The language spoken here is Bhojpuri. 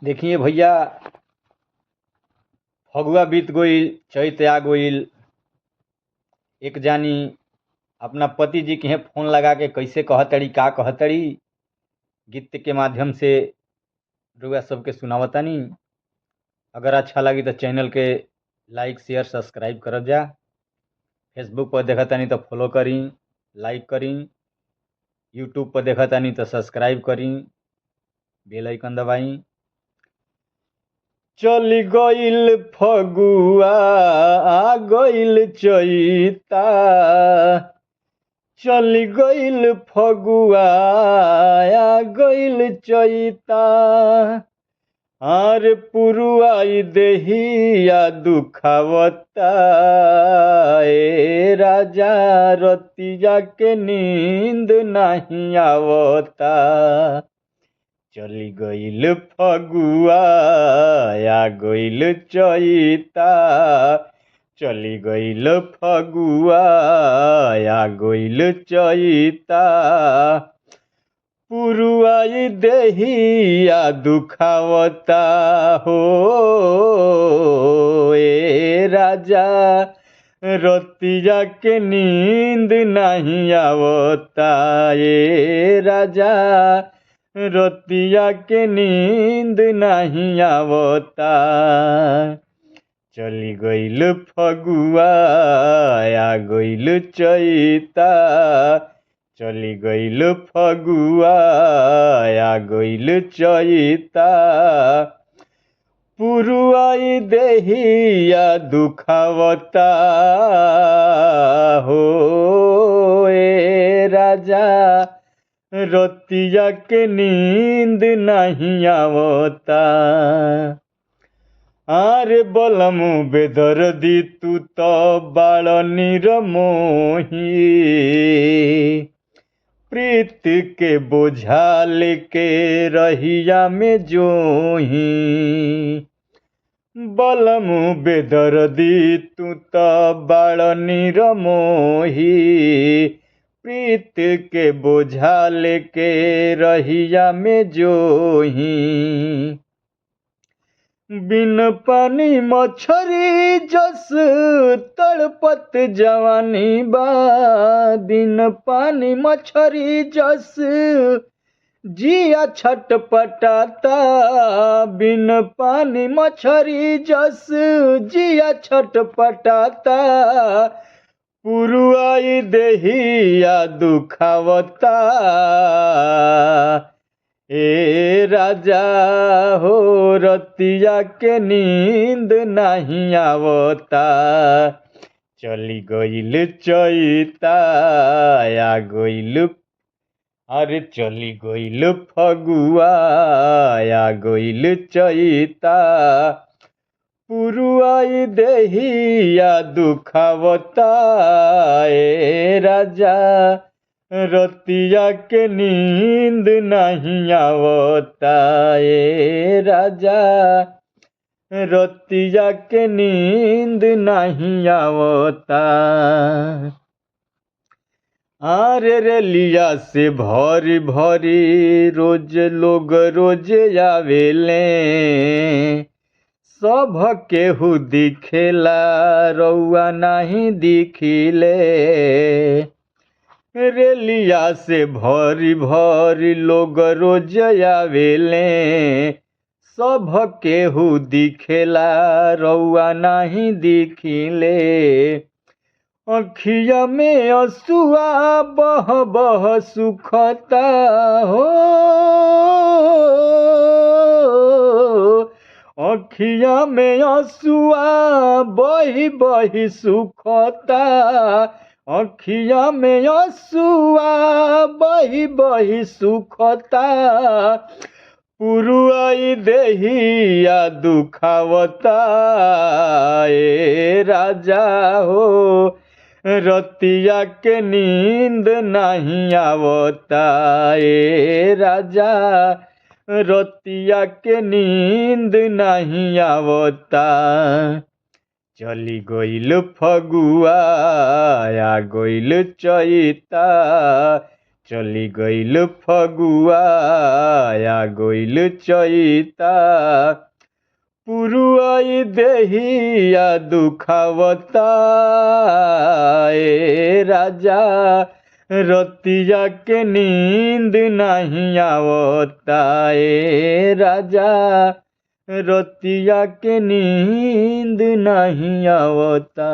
देखिए भैया, फगुआ बीत गईल, चैत आ गईल। एक जानी अपना पति जी के यहाँ फोन लगा के कैसे कहतड़ी का कहतड़ी गीत के माध्यम से रुआ सबके सुनावतानी। अगर अच्छा लगी तो चैनल के लाइक शेयर सब्सक्राइब करब जा। फेसबुक पर देखतानी तो फॉलो करी, लाइक करी। यूट्यूब पर देखतानी तो सब्सक्राइब करी, बेल आइकन दबाई। चली गईल फगुआ आ गईल चैता, चली गईल फगुआ आ गईल चैता। आरे पुरुआई देहिया दुखावता, ए राजा रतिया के नींद नहीं आवता। चली गईल फगुआ आ गईल चैता, चली गईल फगुआ आ गईल चैता। पुरुआई देहिया दुखावता हो, ए राजा रतिया के नींद नहीं आवता। ए राजा रतिया के नींद नहीं आवता। चली गईल फगुआ आ गईल चैता, चली गईल फगुआ आ गईल चैता। पुरुआई देहिया दुखावता हो, ए राजा रतिया के नींद नहीं आवता। आरे बलमु बेदर्दी तू तो बाळ निरमोही, प्रीत के बोझा लेके रहिया में जोही। बलमु बेदर्दी तू तो बाळ निरमोही, प्रीत के बोझा लेके रहिया में जोही। बिन पानी मछरी जस तड़पत जवानी बा, बिन पानी मछरी जस जिया छटपटाता। बिन पानी मछरी जस जिया छटपटाता। पुरुआई देहिया दुखावता, ए राजा हो रतिया के नींद नहीं आवता। चली गईल चैता आ गईल, अरे चली गईल फगुआ आ गईल चैता। पुरुआई देहिया दुखावता, ए राजा रतिया के नींद नहीं आवता। ए राजा रतिया के नींद नहीं आवता। आरे रेलिया से भरी भरी रोज लोग रोज आवेले, सब केहू दिखेला रउआ नहीं दिखिले। रेलिया से भरी भरी लोग रोज आवेले, सब केहू दिखेला रउआ नहीं दिखिले। अखिया में असुआ बह बह सुखता हो, अखिया में असुआ बही बही सुखता। अखिया में असुआ बही बही सुखता। पुरुआई देहिया दुखावता, ए राजा हो रतिया के नींद नहीं आवता। ए राजा रतिया के नींद नहीं आवता। चली गईल फगुआ आ गईल चैता, चली गईल फगुआ आ गईल चैता पुरुआई देहिया दुखावता ए राजा रतिया के नींद नहीं आवता ए राजा रतिया के नींद नहीं आवता।